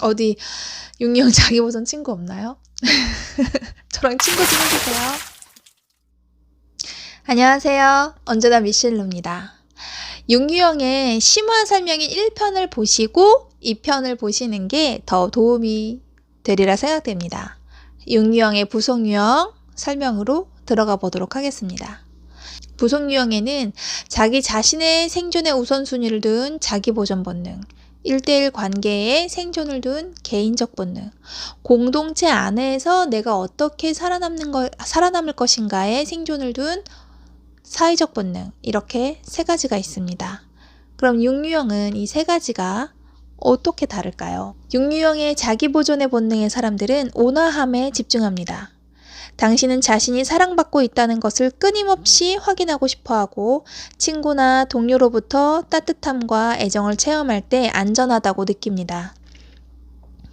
어디 육류형 자기 보전 친구 없나요? 저랑 친구 좀 해주세요. 안녕하세요. 언제나 미실루입니다. 육류형의 심화 설명인 1편을 보시고 2편을 보시는 게 더 도움이 되리라 생각됩니다. 육류형의 부속유형 설명으로 들어가 보도록 하겠습니다. 부속유형에는 자기 자신의 생존의 우선순위를 둔 자기보전 본능, 1대1 관계에 생존을 둔 개인적 본능, 공동체 안에서 내가 어떻게 살아남을 것인가에 생존을 둔 사회적 본능, 이렇게 세 가지가 있습니다. 그럼 육류형은 이 세 가지가 어떻게 다를까요? 육류형의 자기보존의 본능의 사람들은 온화함에 집중합니다. 당신은 자신이 사랑받고 있다는 것을 끊임없이 확인하고 싶어하고 친구나 동료로부터 따뜻함과 애정을 체험할 때 안전하다고 느낍니다.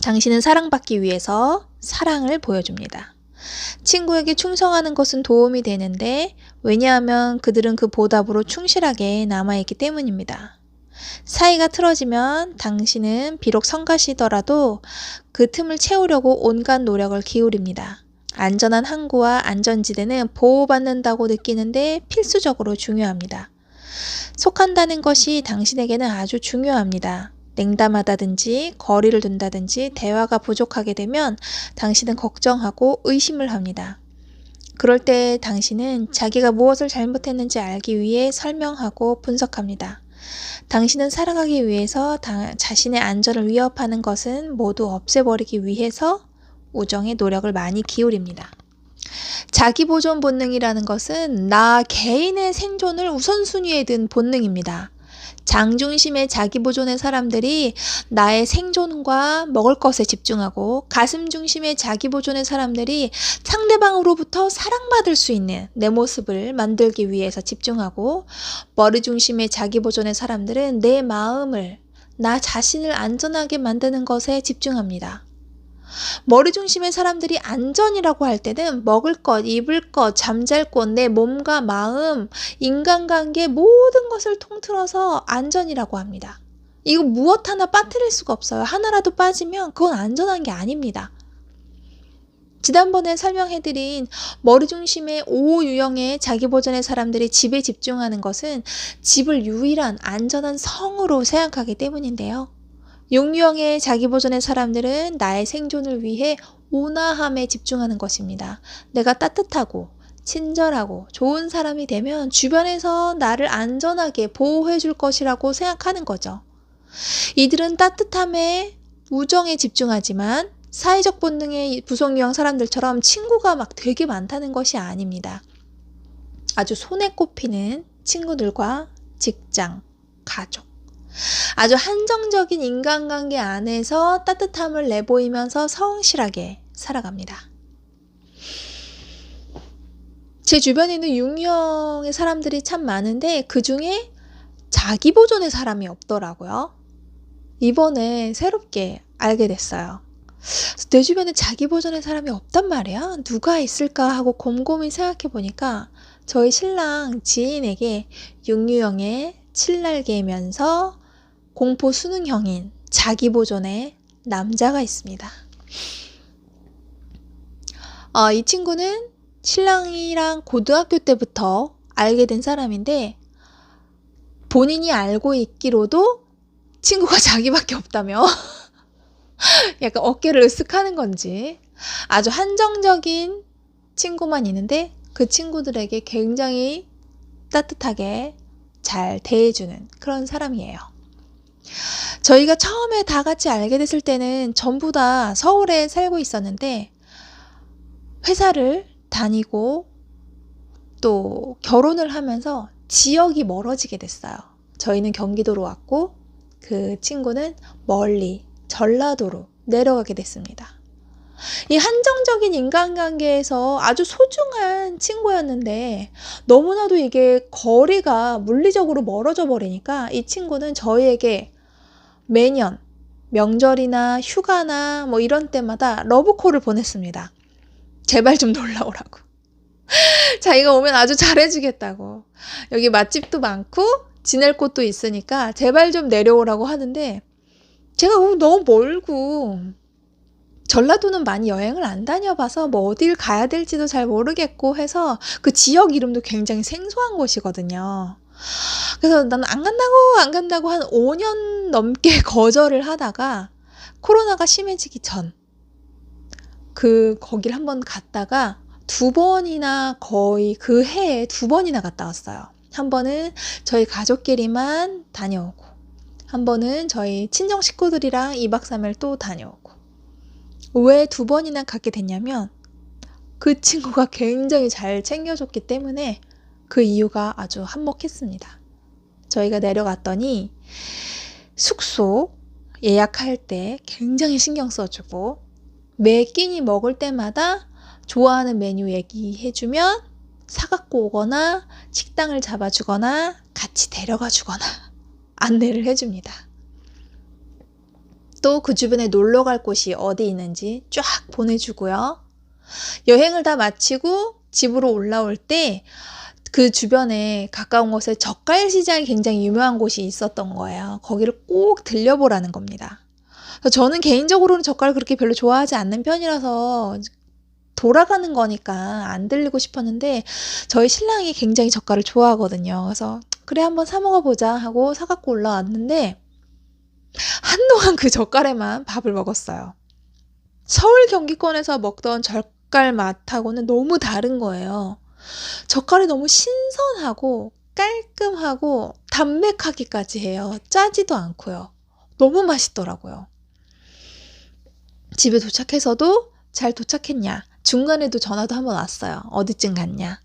당신은 사랑받기 위해서 사랑을 보여줍니다. 친구에게 충성하는 것은 도움이 되는데 왜냐하면 그들은 그 보답으로 충실하게 남아있기 때문입니다. 사이가 틀어지면 당신은 비록 성가시더라도 그 틈을 채우려고 온갖 노력을 기울입니다. 안전한 항구와 안전지대는 보호받는다고 느끼는데 필수적으로 중요합니다. 속한다는 것이 당신에게는 아주 중요합니다. 냉담하다든지 거리를 둔다든지 대화가 부족하게 되면 당신은 걱정하고 의심을 합니다. 그럴 때 당신은 자기가 무엇을 잘못했는지 알기 위해 설명하고 분석합니다. 당신은 살아가기 위해서 자신의 안전을 위협하는 것은 모두 없애버리기 위해서 우정의 노력을 많이 기울입니다. 자기보존 본능이라는 것은 나 개인의 생존을 우선순위에 둔 본능입니다. 장중심의 자기보존의 사람들이 나의 생존과 먹을 것에 집중하고 가슴 중심의 자기보존의 사람들이 상대방으로부터 사랑받을 수 있는 내 모습을 만들기 위해서 집중하고 머리 중심의 자기보존의 사람들은 내 마음을, 나 자신을 안전하게 만드는 것에 집중합니다. 머리 중심의 사람들이 안전이라고 할 때는 먹을 것, 입을 것, 잠잘 곳, 내 몸과 마음, 인간관계 모든 것을 통틀어서 안전이라고 합니다. 이거 무엇 하나 빠뜨릴 수가 없어요. 하나라도 빠지면 그건 안전한 게 아닙니다. 지난번에 설명해드린 머리 중심의 5 유형의 자기보전의 사람들이 집에 집중하는 것은 집을 유일한 안전한 성으로 생각하기 때문인데요. 육류형의 자기보존의 사람들은 나의 생존을 위해 온화함에 집중하는 것입니다. 내가 따뜻하고 친절하고 좋은 사람이 되면 주변에서 나를 안전하게 보호해 줄 것이라고 생각하는 거죠. 이들은 따뜻함에 우정에 집중하지만 사회적 본능의 부속유형 사람들처럼 친구가 막 되게 많다는 것이 아닙니다. 아주 손에 꼽히는 친구들과 직장, 가족, 아주 한정적인 인간관계 안에서 따뜻함을 내보이면서 성실하게 살아갑니다. 제 주변에는 육류형의 사람들이 참 많은데 그 중에 자기보존의 사람이 없더라고요. 이번에 새롭게 알게 됐어요. 내 주변에 자기보존의 사람이 없단 말이야? 누가 있을까 하고 곰곰이 생각해 보니까 저희 신랑 지인에게 육류형의 7날개면서 공포 수능형인 자기보존의 남자가 있습니다. 이 친구는 신랑이랑 고등학교 때부터 알게 된 사람인데 본인이 알고 있기로도 친구가 자기밖에 없다며 약간 어깨를 으쓱하는 건지 아주 한정적인 친구만 있는데 그 친구들에게 굉장히 따뜻하게 잘 대해주는 그런 사람이에요. 저희가 처음에 다 같이 알게 됐을 때는 전부 다 서울에 살고 있었는데 회사를 다니고 또 결혼을 하면서 지역이 멀어지게 됐어요. 저희는 경기도로 왔고 그 친구는 멀리 전라도로 내려가게 됐습니다. 이 한정적인 인간관계에서 아주 소중한 친구였는데 너무나도 이게 거리가 물리적으로 멀어져 버리니까 이 친구는 저희에게 매년 명절이나 휴가나 뭐 이런 때마다 러브콜을 보냈습니다. 제발 좀 놀러 오라고. 자기가 오면 아주 잘해주겠다고. 여기 맛집도 많고 지낼 곳도 있으니까 제발 좀 내려오라고 하는데 제가 너무 멀고 전라도는 많이 여행을 안 다녀봐서 뭐 어딜 가야 될지도 잘 모르겠고 해서 그 지역 이름도 굉장히 생소한 곳이거든요. 그래서 나는 안 간다고 한 5년 넘게 거절을 하다가 코로나가 심해지기 전 거길 한번 갔다가 2번이나 거의 그 해에 2번이나 갔다 왔어요. 한 번은 저희 가족끼리만 다녀오고 한 번은 저희 친정 식구들이랑 2박 3일 또 다녀오고. 왜 2번이나 가게 됐냐면 그 친구가 굉장히 잘 챙겨줬기 때문에 그 이유가 아주 한몫했습니다. 저희가 내려갔더니 숙소 예약할 때 굉장히 신경 써주고 매 끼니 먹을 때마다 좋아하는 메뉴 얘기해주면 사갖고 오거나 식당을 잡아주거나 같이 데려가 주거나 안내를 해줍니다. 또 그 주변에 놀러 갈 곳이 어디 있는지 쫙 보내주고요. 여행을 다 마치고 집으로 올라올 때 그 주변에 가까운 곳에 젓갈시장이 굉장히 유명한 곳이 있었던 거예요. 거기를 꼭 들려보라는 겁니다. 저는 개인적으로는 젓갈을 그렇게 별로 좋아하지 않는 편이라서 돌아가는 거니까 안 들리고 싶었는데 저희 신랑이 굉장히 젓갈을 좋아하거든요. 그래서 그래 한번 사 먹어보자 하고 사갖고 올라왔는데 한동안 그 젓갈에만 밥을 먹었어요. 서울 경기권에서 먹던 젓갈 맛하고는 너무 다른 거예요. 젓갈이 너무 신선하고 깔끔하고 담백하기까지 해요. 짜지도 않고요. 너무 맛있더라고요. 집에 도착해서도 잘 도착했냐? 중간에도 전화도 한번 왔어요. 어디쯤 갔냐?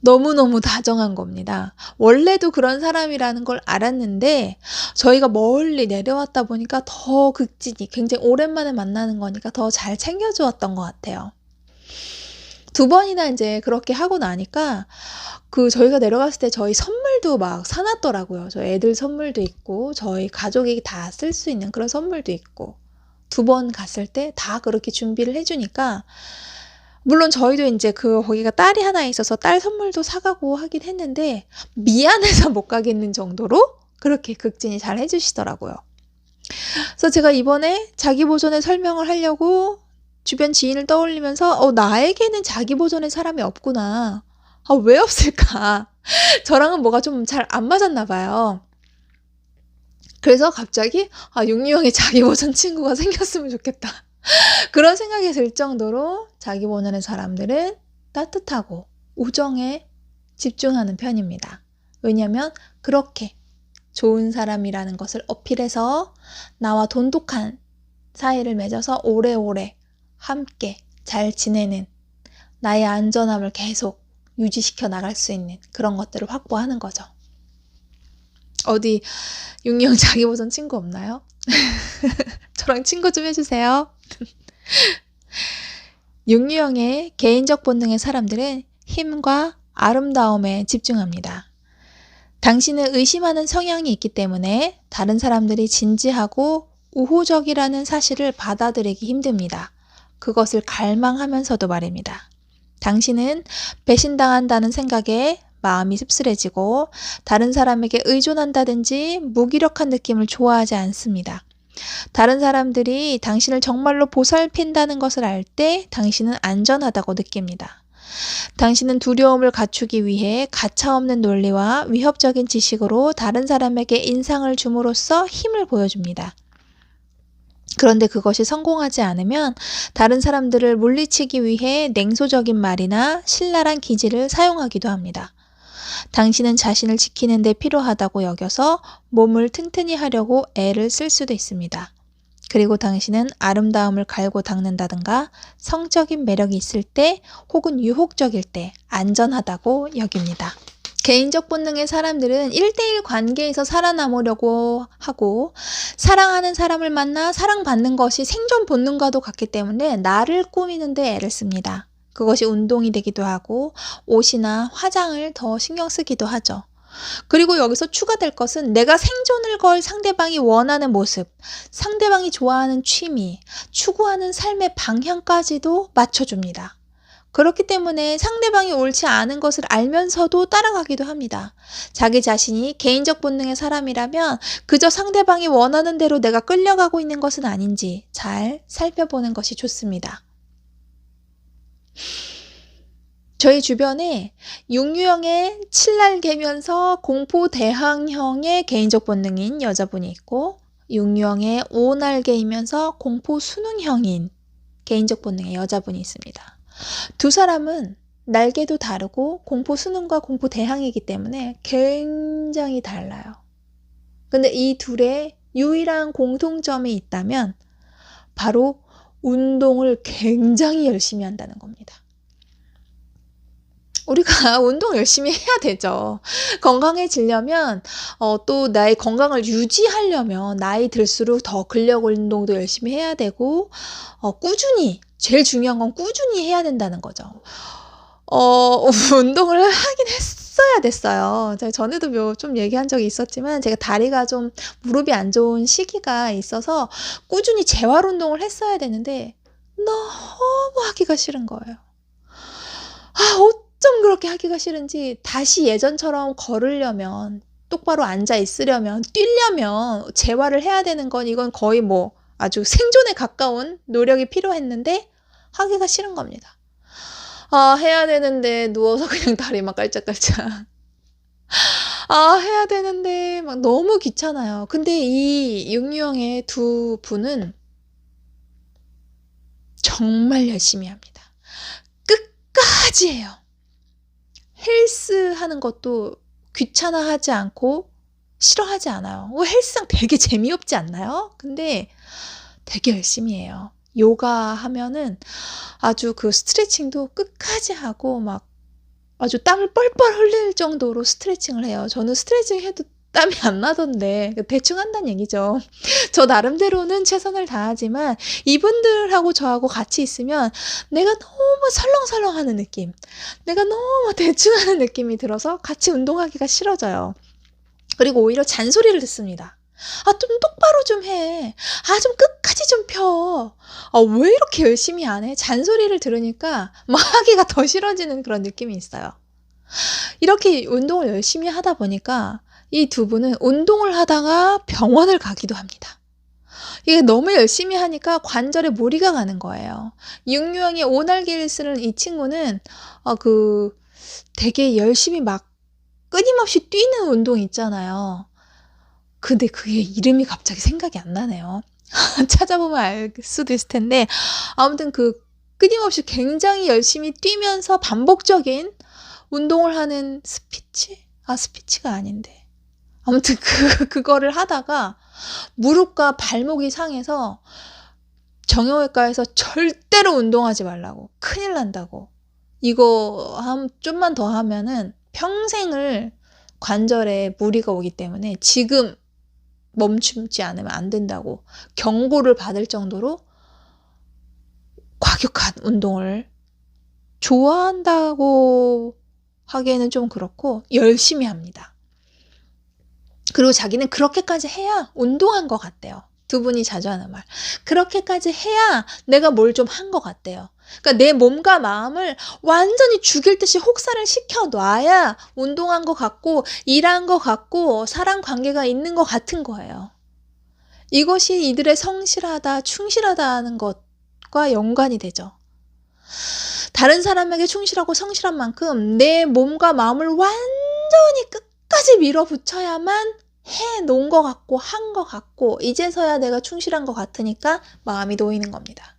너무너무 다정한 겁니다. 원래도 그런 사람이라는 걸 알았는데 저희가 멀리 내려왔다 보니까 더 극진히 굉장히 오랜만에 만나는 거니까 더 잘 챙겨주었던 것 같아요. 2번이나 이제 그렇게 하고 나니까 저희가 내려갔을 때 저희 선물도 막 사놨더라고요. 저희 애들 선물도 있고 저희 가족이 다 쓸 수 있는 그런 선물도 있고 2번 갔을 때 다 그렇게 준비를 해주니까 물론 저희도 이제 거기가 딸이 하나 있어서 딸 선물도 사가고 하긴 했는데 미안해서 못 가겠는 정도로 그렇게 극진히 잘 해주시더라고요. 그래서 제가 이번에 자기 보존의 설명을 하려고 주변 지인을 떠올리면서 나에게는 자기 보존의 사람이 없구나. 왜 없을까? 저랑은 뭐가 좀 잘 안 맞았나 봐요. 그래서 갑자기 육류형의 자기 보존 친구가 생겼으면 좋겠다. 그런 생각이 들 정도로 자기 보존의 사람들은 따뜻하고 우정에 집중하는 편입니다. 왜냐하면 그렇게 좋은 사람이라는 것을 어필해서 나와 돈독한 사이를 맺어서 오래오래 함께 잘 지내는 나의 안전함을 계속 유지시켜 나갈 수 있는 그런 것들을 확보하는 거죠. 어디 육류형 자기 보존 친구 없나요? 저랑 친구 좀 해주세요. 육류형의 개인적 본능의 사람들은 힘과 아름다움에 집중합니다. 당신은 의심하는 성향이 있기 때문에 다른 사람들이 진지하고 우호적이라는 사실을 받아들이기 힘듭니다. 그것을 갈망하면서도 말입니다. 당신은 배신당한다는 생각에 마음이 씁쓸해지고 다른 사람에게 의존한다든지 무기력한 느낌을 좋아하지 않습니다. 다른 사람들이 당신을 정말로 보살핀다는 것을 알 때 당신은 안전하다고 느낍니다. 당신은 두려움을 갖추기 위해 가차없는 논리와 위협적인 지식으로 다른 사람에게 인상을 줌으로써 힘을 보여줍니다. 그런데 그것이 성공하지 않으면 다른 사람들을 물리치기 위해 냉소적인 말이나 신랄한 기질을 사용하기도 합니다. 당신은 자신을 지키는 데 필요하다고 여겨서 몸을 튼튼히 하려고 애를 쓸 수도 있습니다. 그리고 당신은 아름다움을 갈고 닦는다든가 성적인 매력이 있을 때 혹은 유혹적일 때 안전하다고 여깁니다. 개인적 본능의 사람들은 1대1 관계에서 살아남으려고 하고 사랑하는 사람을 만나 사랑받는 것이 생존 본능과도 같기 때문에 나를 꾸미는 데 애를 씁니다. 그것이 운동이 되기도 하고 옷이나 화장을 더 신경 쓰기도 하죠. 그리고 여기서 추가될 것은 내가 생존을 걸 상대방이 원하는 모습, 상대방이 좋아하는 취미, 추구하는 삶의 방향까지도 맞춰줍니다. 그렇기 때문에 상대방이 옳지 않은 것을 알면서도 따라가기도 합니다. 자기 자신이 개인적 본능의 사람이라면 그저 상대방이 원하는 대로 내가 끌려가고 있는 것은 아닌지 잘 살펴보는 것이 좋습니다. 저희 주변에 6유형의 7날개면서 공포대항형의 개인적 본능인 여자분이 있고 6유형의 5날개이면서 공포순응형인 개인적 본능의 여자분이 있습니다. 두 사람은 날개도 다르고 공포순응과 공포대항이기 때문에 굉장히 달라요. 근데 이 둘의 유일한 공통점이 있다면 바로 운동을 굉장히 열심히 한다는 겁니다. 우리가 운동 열심히 해야 되죠. 건강해지려면 또 나의 건강을 유지하려면 나이 들수록 더 근력 운동도 열심히 해야 되고 꾸준히, 제일 중요한 건 꾸준히 해야 된다는 거죠. 운동을 하긴 했어야 됐어요. 제가 전에도 좀 얘기한 적이 있었지만 제가 다리가 좀 무릎이 안 좋은 시기가 있어서 꾸준히 재활 운동을 했어야 되는데 너무 하기가 싫은 거예요. 어쩜 그렇게 하기가 싫은지 다시 예전처럼 걸으려면 똑바로 앉아 있으려면 뛰려면 재활을 해야 되는 건 이건 거의 아주 생존에 가까운 노력이 필요했는데 하기가 싫은 겁니다. 해야 되는데 누워서 그냥 다리만 깔짝깔짝. 해야 되는데 막 너무 귀찮아요. 근데 이 6유형의 두 분은 정말 열심히 합니다. 끝까지 해요. 헬스 하는 것도 귀찮아하지 않고 싫어하지 않아요. 헬스장 되게 재미없지 않나요? 근데 되게 열심히 해요. 요가 하면은 아주 그 스트레칭도 끝까지 하고 막 아주 땀을 뻘뻘 흘릴 정도로 스트레칭을 해요. 저는 스트레칭 해도 땀이 안 나던데 대충 한다는 얘기죠. 저 나름대로는 최선을 다하지만 이분들하고 저하고 같이 있으면 내가 너무 설렁설렁하는 느낌, 내가 너무 대충 하는 느낌이 들어서 같이 운동하기가 싫어져요. 그리고 오히려 잔소리를 듣습니다. 좀 똑바로 좀 해. 좀 끝까지 좀 펴. 왜 이렇게 열심히 안 해? 잔소리를 들으니까 막 하기가 더 싫어지는 그런 느낌이 있어요. 이렇게 운동을 열심히 하다 보니까 이 두 분은 운동을 하다가 병원을 가기도 합니다. 이게 너무 열심히 하니까 관절에 무리가 가는 거예요. 6유형의 5날개를 쓰는 이 친구는 되게 열심히 막 끊임없이 뛰는 운동 있잖아요. 근데 그게 이름이 갑자기 생각이 안 나네요. 찾아보면 알 수도 있을 텐데 아무튼 끊임없이 굉장히 열심히 뛰면서 반복적인 운동을 하는 스피치가 아닌데 아무튼 그거를 하다가 무릎과 발목이 상해서 정형외과에서 절대로 운동하지 말라고, 큰일 난다고, 이거 좀만 더 하면은 평생을 관절에 무리가 오기 때문에 지금 멈추지 않으면 안 된다고 경고를 받을 정도로 과격한 운동을 좋아한다고 하기에는 좀 그렇고 열심히 합니다. 그리고 자기는 그렇게까지 해야 운동한 것 같대요. 두 분이 자주 하는 말. 그렇게까지 해야 내가 뭘 좀 한 것 같대요. 그러니까 내 몸과 마음을 완전히 죽일 듯이 혹사를 시켜놔야 운동한 것 같고 일한 것 같고 사람 관계가 있는 것 같은 거예요. 이것이 이들의 성실하다, 충실하다는 것과 연관이 되죠. 다른 사람에게 충실하고 성실한 만큼 내 몸과 마음을 완전히 끝까지 밀어붙여야만 해놓은 것 같고 한 것 같고 이제서야 내가 충실한 것 같으니까 마음이 놓이는 겁니다.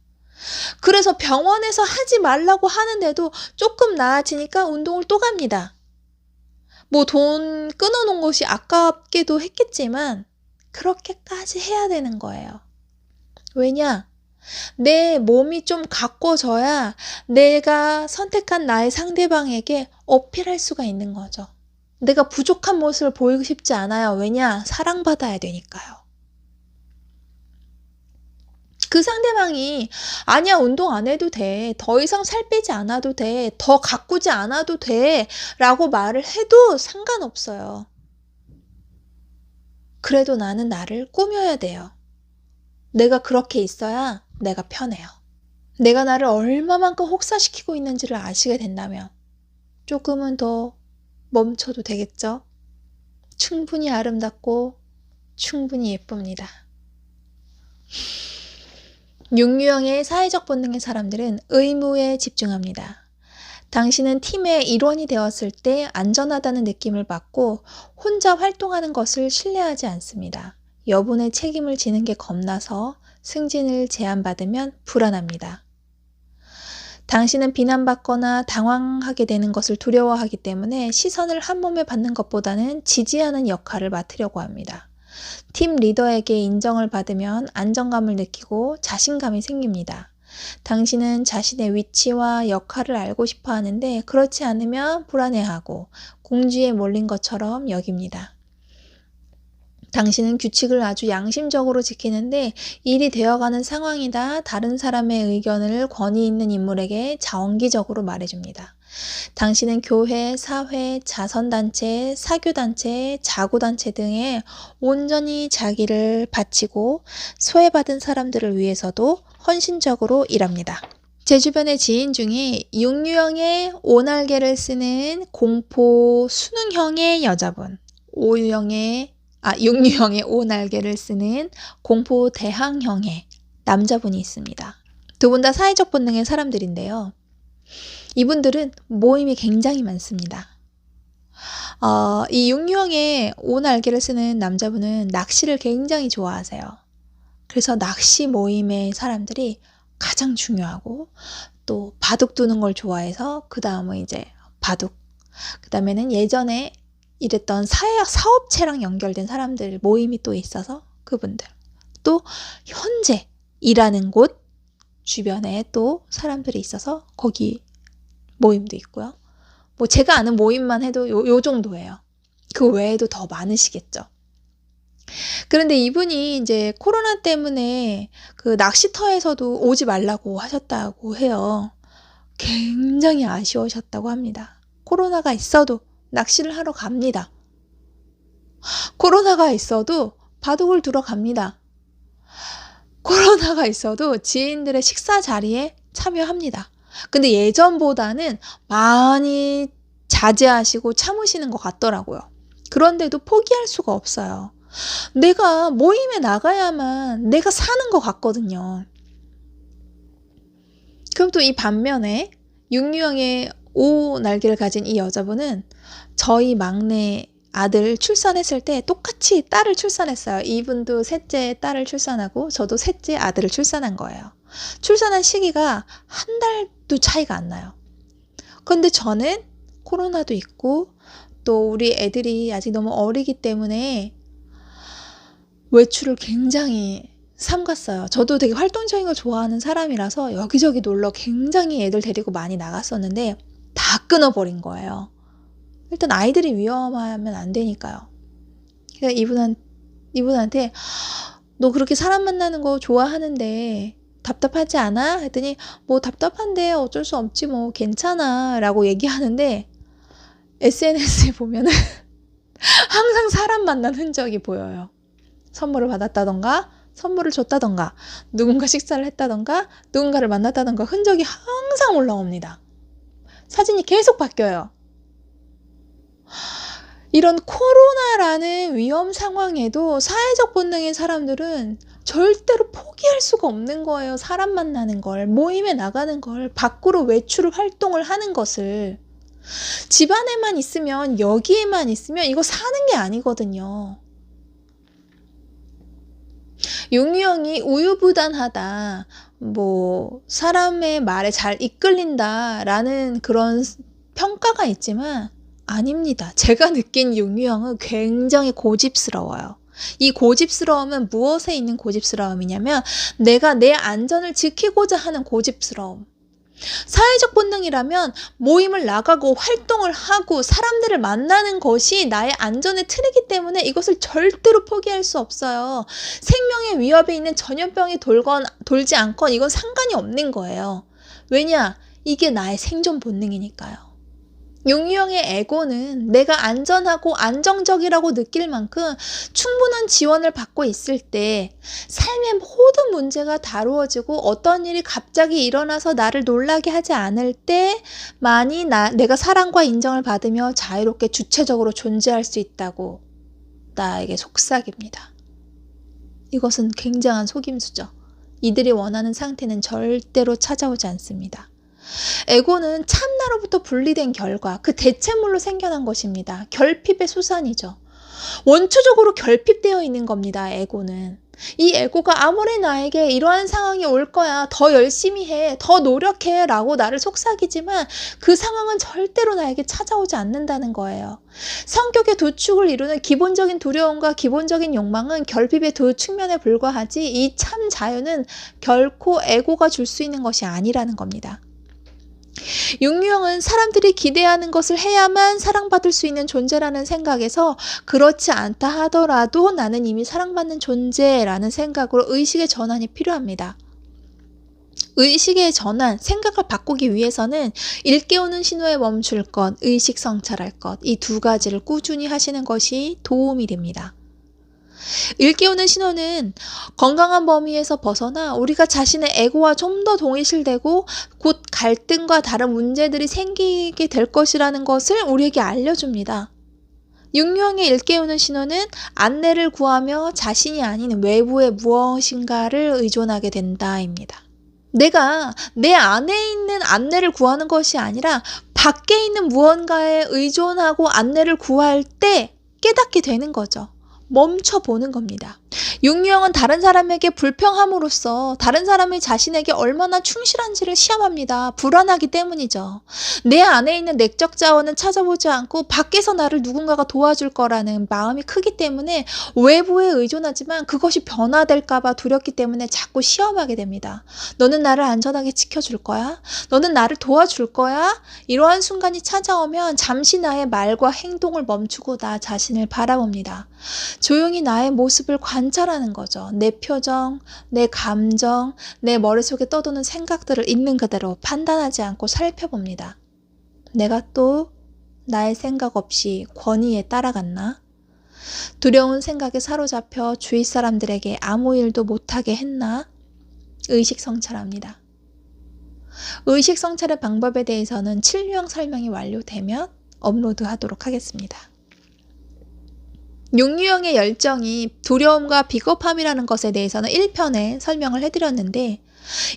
그래서 병원에서 하지 말라고 하는데도 조금 나아지니까 운동을 또 갑니다. 돈 끊어놓은 것이 아깝기도 했겠지만 그렇게까지 해야 되는 거예요. 왜냐? 내 몸이 좀 가꿔져야 내가 선택한 나의 상대방에게 어필할 수가 있는 거죠. 내가 부족한 모습을 보이고 싶지 않아요. 왜냐? 사랑받아야 되니까요. 그 상대방이 아니야 운동 안 해도 돼. 더 이상 살 빼지 않아도 돼. 더 가꾸지 않아도 돼. 라고 말을 해도 상관없어요. 그래도 나는 나를 꾸며야 돼요. 내가 그렇게 있어야 내가 편해요. 내가 나를 얼마만큼 혹사시키고 있는지를 아시게 된다면 조금은 더 멈춰도 되겠죠? 충분히 아름답고 충분히 예쁩니다. 육유형의 사회적 본능의 사람들은 의무에 집중합니다. 당신은 팀의 일원이 되었을 때 안전하다는 느낌을 받고 혼자 활동하는 것을 신뢰하지 않습니다. 여분의 책임을 지는 게 겁나서 승진을 제안받으면 불안합니다. 당신은 비난받거나 당황하게 되는 것을 두려워하기 때문에 시선을 한 몸에 받는 것보다는 지지하는 역할을 맡으려고 합니다. 팀 리더에게 인정을 받으면 안정감을 느끼고 자신감이 생깁니다. 당신은 자신의 위치와 역할을 알고 싶어 하는데 그렇지 않으면 불안해하고 궁지에 몰린 것처럼 여깁니다. 당신은 규칙을 아주 양심적으로 지키는데 일이 되어가는 상황이다 다른 사람의 의견을 권위 있는 인물에게 자원기적으로 말해줍니다. 당신은 교회, 사회, 자선단체, 사교단체, 자구단체 등에 온전히 자기를 바치고 소외받은 사람들을 위해서도 헌신적으로 일합니다. 제 주변의 지인 중에 육유형의 오날개를 쓰는 공포 수능형의 여자분, 육유형의 오날개를 쓰는 공포 대항형의 남자분이 있습니다. 두 분 다 사회적 본능의 사람들인데요. 이분들은 모임이 굉장히 많습니다. 이 육유형의 오날개를 쓰는 남자분은 낚시를 굉장히 좋아하세요. 그래서 낚시 모임의 사람들이 가장 중요하고 또 바둑 두는 걸 좋아해서 그 다음은 이제 바둑, 그 다음에는 예전에 일했던 사업체랑 연결된 사람들 모임이 또 있어서 그분들, 또 현재 일하는 곳 주변에 또 사람들이 있어서 거기 모임도 있고요. 뭐 제가 아는 모임만 해도 요 정도예요. 그 외에도 더 많으시겠죠. 그런데 이분이 이제 코로나 때문에 그 낚시터에서도 오지 말라고 하셨다고 해요. 굉장히 아쉬우셨다고 합니다. 코로나가 있어도 낚시를 하러 갑니다. 코로나가 있어도 바둑을 두러 갑니다. 코로나가 있어도 지인들의 식사 자리에 참여합니다. 근데 예전보다는 많이 자제하시고 참으시는 것 같더라고요. 그런데도 포기할 수가 없어요. 내가 모임에 나가야만 내가 사는 것 같거든요. 그럼 또 이 반면에 육유형의 오날개를 가진 이 여자분은 저희 막내 아들 출산했을 때 똑같이 딸을 출산했어요. 이분도 셋째 딸을 출산하고 저도 셋째 아들을 출산한 거예요. 출산한 시기가 한 달도 차이가 안 나요. 근데 저는 코로나도 있고 또 우리 애들이 아직 너무 어리기 때문에 외출을 굉장히 삼갔어요. 저도 되게 활동적인 걸 좋아하는 사람이라서 여기저기 놀러 굉장히 애들 데리고 많이 나갔었는데 다 끊어버린 거예요. 일단 아이들이 위험하면 안 되니까요. 그래서 이분한테 너 그렇게 사람 만나는 거 좋아하는데 답답하지 않아? 했더니 뭐 답답한데 어쩔 수 없지 뭐 괜찮아 라고 얘기하는데 SNS에 보면은 항상 사람 만난 흔적이 보여요. 선물을 받았다던가 선물을 줬다던가 누군가 식사를 했다던가 누군가를 만났다던가 흔적이 항상 올라옵니다. 사진이 계속 바뀌어요. 이런 코로나라는 위험 상황에도 사회적 본능의 사람들은 절대로 포기할 수가 없는 거예요. 사람 만나는 걸, 모임에 나가는 걸, 밖으로 외출 활동을 하는 것을. 집안에만 있으면, 여기에만 있으면 이거 사는 게 아니거든요. 육유형이 우유부단하다, 뭐 사람의 말에 잘 이끌린다라는 그런 평가가 있지만 아닙니다. 제가 느낀 육유형은 굉장히 고집스러워요. 이 고집스러움은 무엇에 있는 고집스러움이냐면 내가 내 안전을 지키고자 하는 고집스러움. 사회적 본능이라면 모임을 나가고 활동을 하고 사람들을 만나는 것이 나의 안전의 틀이기 때문에 이것을 절대로 포기할 수 없어요. 생명의 위협에 있는 전염병이 돌지 않건 이건 상관이 없는 거예요. 왜냐? 이게 나의 생존 본능이니까요. 육유형의 에고는 내가 안전하고 안정적이라고 느낄 만큼 충분한 지원을 받고 있을 때 삶의 모든 문제가 다루어지고 어떤 일이 갑자기 일어나서 나를 놀라게 하지 않을 때만이 내가 사랑과 인정을 받으며 자유롭게 주체적으로 존재할 수 있다고 나에게 속삭입니다. 이것은 굉장한 속임수죠. 이들이 원하는 상태는 절대로 찾아오지 않습니다. 에고는 참나로부터 분리된 결과, 그 대체물로 생겨난 것입니다. 결핍의 수산이죠. 원초적으로 결핍되어 있는 겁니다. 에고는. 이 에고가 아무리 나에게 이러한 상황이 올 거야, 더 열심히 해, 더 노력해 라고 나를 속삭이지만 그 상황은 절대로 나에게 찾아오지 않는다는 거예요. 성격의 두 축을 이루는 기본적인 두려움과 기본적인 욕망은 결핍의 두 측면에 불과하지, 이 참 자유는 결코 에고가 줄 수 있는 것이 아니라는 겁니다. 육유형은 사람들이 기대하는 것을 해야만 사랑받을 수 있는 존재라는 생각에서 그렇지 않다 하더라도 나는 이미 사랑받는 존재라는 생각으로 의식의 전환이 필요합니다. 의식의 전환, 생각을 바꾸기 위해서는 일깨우는 신호에 멈출 것, 의식 성찰할 것, 이 두 가지를 꾸준히 하시는 것이 도움이 됩니다. 일깨우는 신호는 건강한 범위에서 벗어나 우리가 자신의 에고와 좀 더 동일시되고 곧 갈등과 다른 문제들이 생기게 될 것이라는 것을 우리에게 알려줍니다. 육유형의 일깨우는 신호는 안내를 구하며 자신이 아닌 외부의 무엇인가를 의존하게 된다입니다. 내가 내 안에 있는 안내를 구하는 것이 아니라 밖에 있는 무언가에 의존하고 안내를 구할 때 깨닫게 되는 거죠. 멈춰보는 겁니다. 육유형은 다른 사람에게 불평함으로써 다른 사람이 자신에게 얼마나 충실한지를 시험합니다. 불안하기 때문이죠. 내 안에 있는 내적 자원은 찾아보지 않고 밖에서 나를 누군가가 도와줄 거라는 마음이 크기 때문에 외부에 의존하지만 그것이 변화될까 봐 두렵기 때문에 자꾸 시험하게 됩니다. 너는 나를 안전하게 지켜줄 거야? 너는 나를 도와줄 거야? 이러한 순간이 찾아오면 잠시 나의 말과 행동을 멈추고 나 자신을 바라봅니다. 조용히 나의 모습을 관찰하는 거죠. 내 표정, 내 감정, 내 머릿속에 떠도는 생각들을 있는 그대로 판단하지 않고 살펴봅니다. 내가 또 나의 생각 없이 권위에 따라갔나? 두려운 생각에 사로잡혀 주위 사람들에게 아무 일도 못하게 했나? 의식 성찰합니다. 의식 성찰의 방법에 대해서는 7유형 설명이 완료되면 업로드하도록 하겠습니다. 육유형의 열정이 두려움과 비겁함이라는 것에 대해서는 1편에 설명을 해드렸는데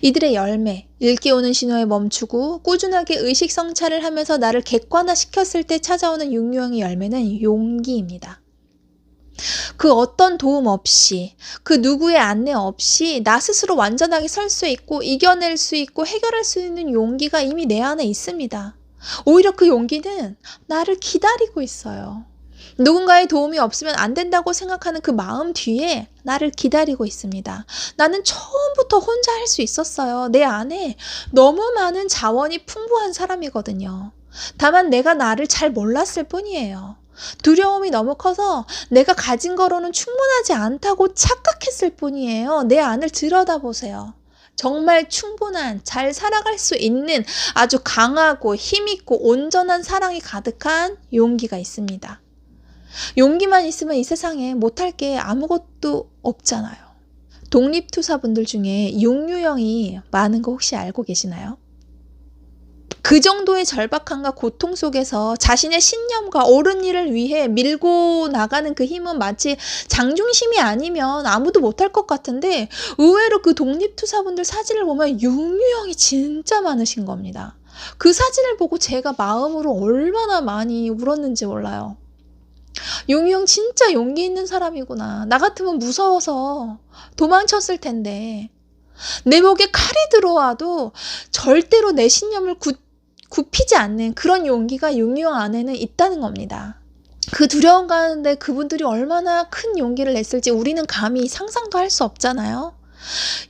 이들의 열매, 일깨우는 신호에 멈추고 꾸준하게 의식 성찰을 하면서 나를 객관화시켰을 때 찾아오는 육유형의 열매는 용기입니다. 그 어떤 도움 없이, 그 누구의 안내 없이 나 스스로 완전하게 설 수 있고 이겨낼 수 있고 해결할 수 있는 용기가 이미 내 안에 있습니다. 오히려 그 용기는 나를 기다리고 있어요. 누군가의 도움이 없으면 안 된다고 생각하는 그 마음 뒤에 나를 기다리고 있습니다. 나는 처음부터 혼자 할 수 있었어요. 내 안에 너무 많은 자원이 풍부한 사람이거든요. 다만 내가 나를 잘 몰랐을 뿐이에요. 두려움이 너무 커서 내가 가진 거로는 충분하지 않다고 착각했을 뿐이에요. 내 안을 들여다보세요. 정말 충분한, 잘 살아갈 수 있는 아주 강하고 힘있고 온전한 사랑이 가득한 용기가 있습니다. 용기만 있으면 이 세상에 못할 게 아무것도 없잖아요. 독립투사분들 중에 육유형이 많은 거 혹시 알고 계시나요? 그 정도의 절박함과 고통 속에서 자신의 신념과 옳은 일을 위해 밀고 나가는 그 힘은 마치 장중심이 아니면 아무도 못할 것 같은데 의외로 그 독립투사분들 사진을 보면 육유형이 진짜 많으신 겁니다. 그 사진을 보고 제가 마음으로 얼마나 많이 울었는지 몰라요. 육유형 진짜 용기 있는 사람이구나. 나 같으면 무서워서 도망쳤을 텐데 내 목에 칼이 들어와도 절대로 내 신념을 굽히지 않는 그런 용기가 육유형 안에는 있다는 겁니다. 그 두려움 가운데 그분들이 얼마나 큰 용기를 냈을지 우리는 감히 상상도 할 수 없잖아요.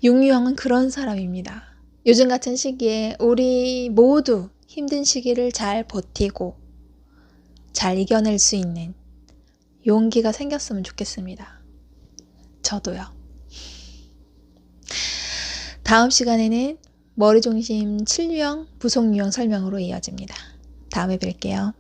육유형은 그런 사람입니다. 요즘 같은 시기에 우리 모두 힘든 시기를 잘 버티고 잘 이겨낼 수 있는 용기가 생겼으면 좋겠습니다. 저도요. 다음 시간에는 머리중심 7유형, 부속유형 설명으로 이어집니다. 다음에 뵐게요.